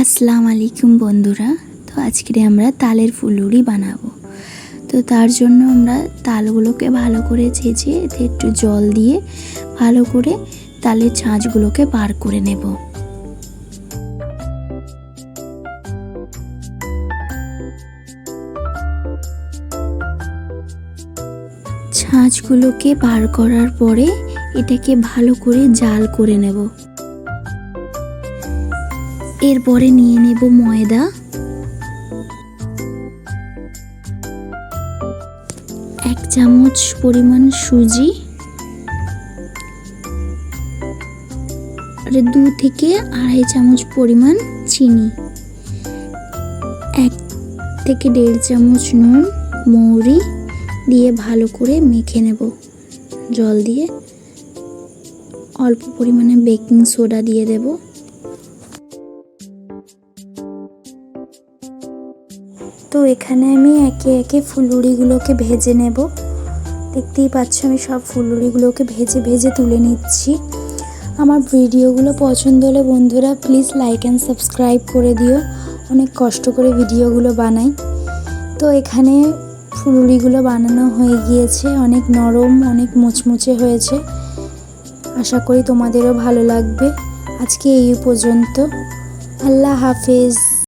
আসসালামু আলাইকুম বন্ধুরা। তো আজকে আমরা তালের ফুলুরি বানাবো। তো তার জন্য আমরা তালগুলোকে ভালো করে ছেঁচে এতে একটু জল দিয়ে ভালো করে তালের ছাঁচগুলোকে বার করে নেব। ছাঁচগুলোকে বার করার পরে এটাকে ভালো করে জাল করে নেব। এরপরে নিয়ে নেব ময়দা, 1 চামচ পরিমাণ সুজি আর 2 থেকে 2.5 চামচ পরিমাণ চিনি, 1 থেকে 1.5 চামচ নুন, মৌরি দিয়ে ভালো করে মেখে নেব। জল দিয়ে অল্প পরিমাণে বেকিং সোডা দিয়ে দেব। তো এখানে আমি একে একে ফুলুরিগুলোকে ভেজে নেব। দেখতেই পাচ্ছ আমি সব ফুলুরিগুলোকে ভেজে ভেজে তুলে নিচ্ছি। আমার ভিডিওগুলো পছন্দ হলে বন্ধুরা প্লিজ লাইক অ্যান্ড সাবস্ক্রাইব করে দিও। অনেক কষ্ট করে ভিডিওগুলো বানাই। তো এখানে ফুলুরিগুলো বানানো হয়ে গিয়েছে, অনেক নরম, অনেক মুচমুচে হয়েছে। আশা করি তোমাদেরও ভালো লাগবে। আজকে এই পর্যন্ত। আল্লাহ হাফেজ।